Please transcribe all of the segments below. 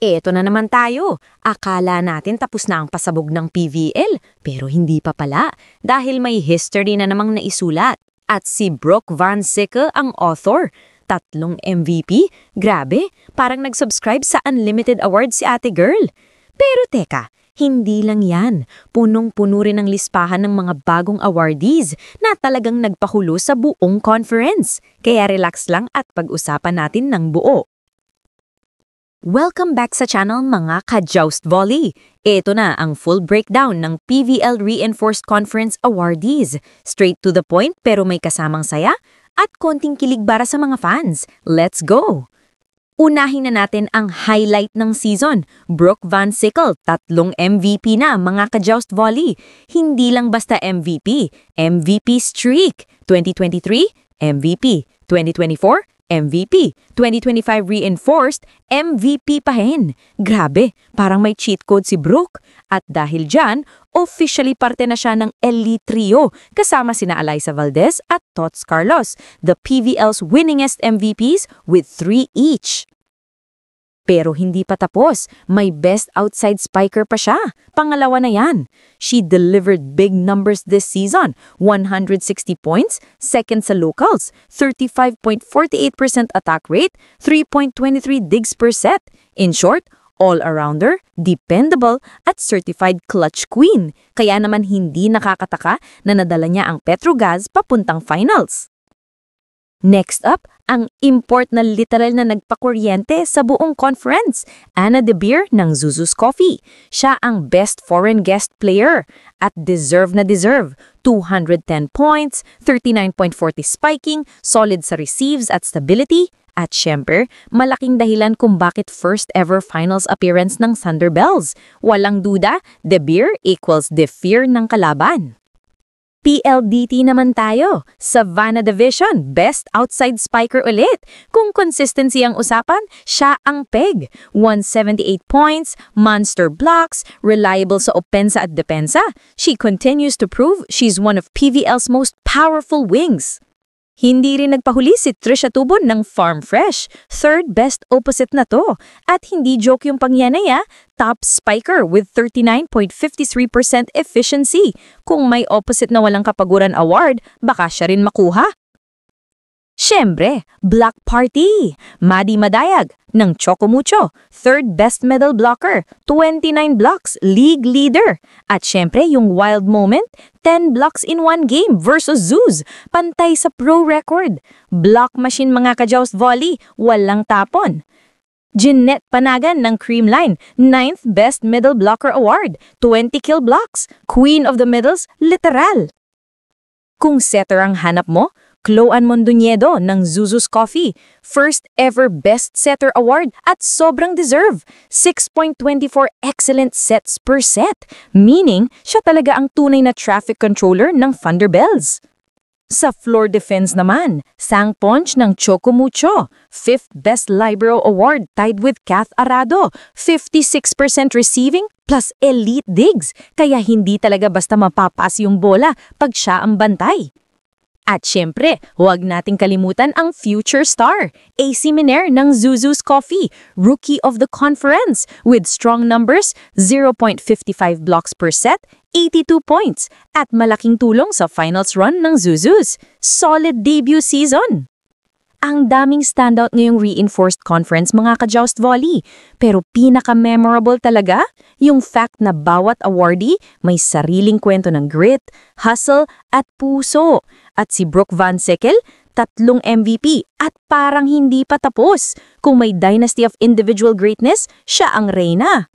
Eto na naman tayo. Akala natin tapos na ang pasabog ng PVL, pero hindi pa pala dahil may history na namang naisulat. At si Brooke Van Sickle ang author. 3 MVP? Grabe, parang nag-subscribe sa Unlimited Awards si ate girl. Pero teka, hindi lang yan. Punong-puno rin ang lispahan ng mga bagong awardees na talagang nagpahulo sa buong conference. Kaya relax lang at pag-usapan natin ng buo. Welcome back sa channel mga ka-Joust Volley. Ito na ang full breakdown ng PVL Reinforced Conference awardees. Straight to the point pero may kasamang saya at konting kilig para sa mga fans. Let's go! Unahin na natin ang highlight ng season. Brooke Van Sickle, 3 MVP na mga ka-Joust Volley. Hindi lang basta MVP, MVP streak. 2023, MVP. 2024, MVP. 2025 Reinforced, MVP pa rin. Grabe, parang may cheat code si Brooke. At dahil dyan, officially parte na siya ng Elite Trio kasama sina Alyssa Valdez at Tots Carlos, the PVL's winningest MVPs with 3 each. Pero hindi pa tapos, may best outside spiker pa siya. Pangalawa na yan. She delivered big numbers this season. 160 points, second sa locals, 35.48% attack rate, 3.23 digs per set. In short, all-arounder, dependable, at certified clutch queen. Kaya naman hindi nakakataka na nadala niya ang Petrogas papuntang finals. Next up, ang import na literal na nagpakuryente sa buong conference, Anna De Beer ng Zuzu's Coffee. Siya ang best foreign guest player at deserve na deserve. 210 points, 39.40 spiking, solid sa receives at stability, at syempre, malaking dahilan kung bakit first ever finals appearance ng Thunderbells. Walang duda, De Beer equals the fear ng kalaban. PLDT naman tayo. Savannah Division, best outside spiker ulit. Kung consistency ang usapan, siya ang peg. 178 points, monster blocks, reliable sa opensa at depensa. She continues to prove she's one of PVL's most powerful wings. Hindi rin nagpahuli si Trisha Tubon ng Farm Fresh. Third best opposite na to. At hindi joke yung pangyanay top spiker with 39.53% efficiency. Kung may opposite na walang kapaguran award, baka siya rin makuha. Siyempre, Black Party, Maddie Madayag ng Chocomucho, third best medal blocker, 29 blocks, league leader. At siyempre, yung wild moment, 10 blocks in one game versus Zeus, pantay sa pro record. Block machine mga ka-Joust Volley, walang tapon. Jeanette Panagan ng Creamline, 9th best middle blocker award, 20 kill blocks, queen of the middles, literal. Kung setter ang hanap mo, Chloan Mondoñedo ng Zuzu's Coffee, first ever Best Setter Award at sobrang deserve, 6.24 excellent sets per set, meaning siya talaga ang tunay na traffic controller ng Thunderbells. Sa floor defense naman, Sang Ponch ng Chocomucho, 5th Best Libero Award tied with Kath Arado, 56% receiving plus elite digs, kaya hindi talaga basta mapapas yung bola pag siya ang bantay. At syempre, huwag nating kalimutan ang future star, AC Miner ng Zuzu's Coffee, Rookie of the Conference, with strong numbers, 0.55 blocks per set, 82 points, at malaking tulong sa finals run ng Zuzu's. Solid debut season! Ang daming standout ngayong Reinforced Conference mga ka-Joust Volley. Pero pinaka-memorable talaga, yung fact na bawat awardee may sariling kwento ng grit, hustle, at puso. At si Brooke Van Sickle, 3 MVP at parang hindi pa tapos. Kung may dynasty of individual greatness, siya ang reyna.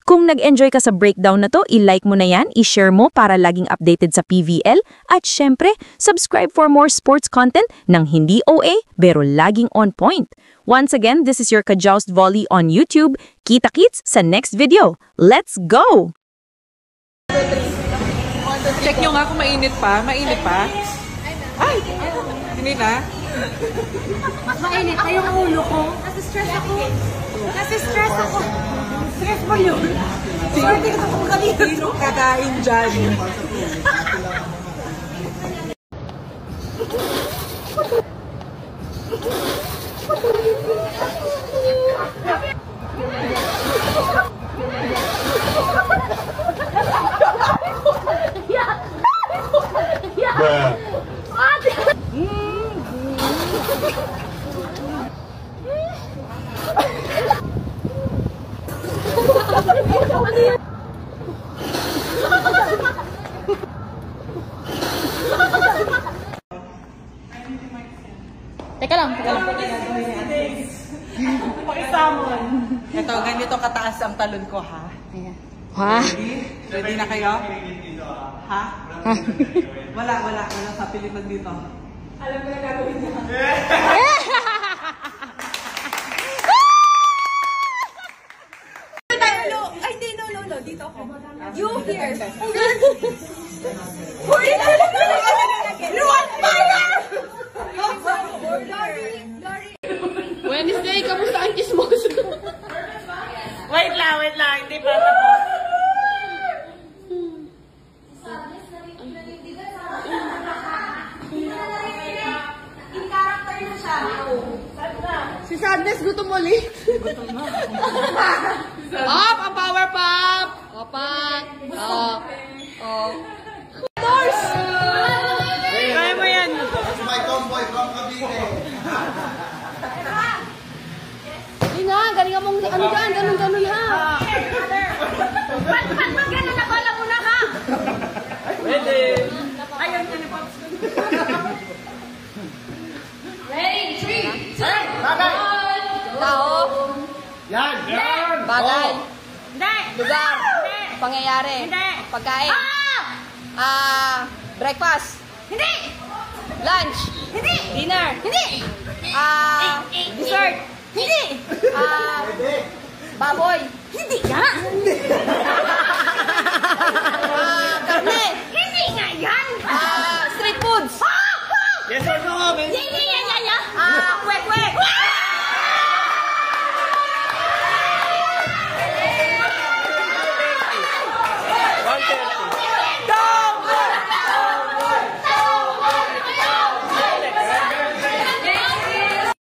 Kung nag-enjoy ka sa breakdown na to, i-like mo na yan, i-share mo para laging updated sa PVL, at syempre, subscribe for more sports content ng hindi OA pero laging on point. Once again, this is your ka-Joust Volley on YouTube. Kita-kits sa next video. Let's go! Check nyo nga kung mainit pa. Mainit pa? Ay! Hindi na? Mainit pa yung ulo ko. Nasi-stress ako. Nasi-stress ako. Stress mo yun. Swerte ka kung kanina. Sino kakain dyan? Ito, ganito kataas ang talon ko, ha? Ha? Ready na kayo? Ha? Wala sa Pilipan dito. Alam ko na gagawin niya. Ay, di, no. Dito ako. You here. Wednesday, kamusta ang chismos? Wait lang. Hindi pa tapos. Si Sadness, gutom ulit. Up! Ang power pop! Opak! Oh. Doors! Kaya mo yan. My tomboy from Cavite. Hindi na, galing mong ano dyan, ganun ha. Ba't gano'n na bala mo na ha? Ready. Ayun, ano pa? Ready? 3, 2, 1. Tao, Yan! bagay, Hindi! lugar, Hindi! pangyayari, Hindi! pagkain, breakfast, Hindi! lunch, Hindi! dinner, Hindi! dessert, Hindi! baboy, Hindi nga! karne, Hindi nga yan! street foods, Yes or no? Hindi yan! kwek-kwek,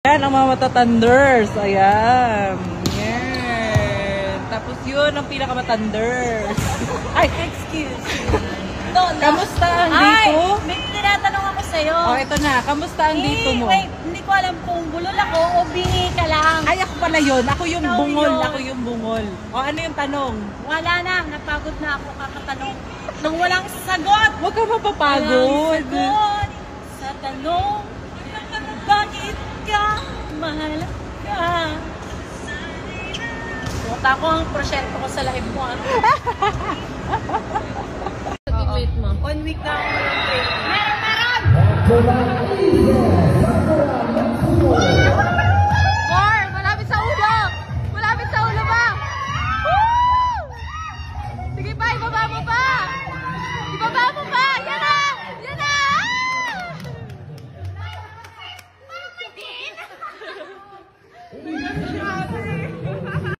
Yan ang mga matatanders. Ayan. Yan. Tapos yun ang pinakamatanders. Ay, excuse me. Kamusta ang dito? May tinatanong ako sa'yo. Oh, ito na. Kamusta ang dito mo? Wait, hindi ko alam kung bulol ako o bingi ka lang. Ay, ako pala yun. Ako yung Ikaw bungol. yun. Ako yung bungol. O, ano yung tanong? Wala na, napagod na ako kakatanong. Nung walang sagot! Huwag ka Walang mapapagod. sagot sa tanong, bakit ka mahalaga? Puta ko ang prosyento ko sa live mo. wait mo. 1 week na ako. Meron!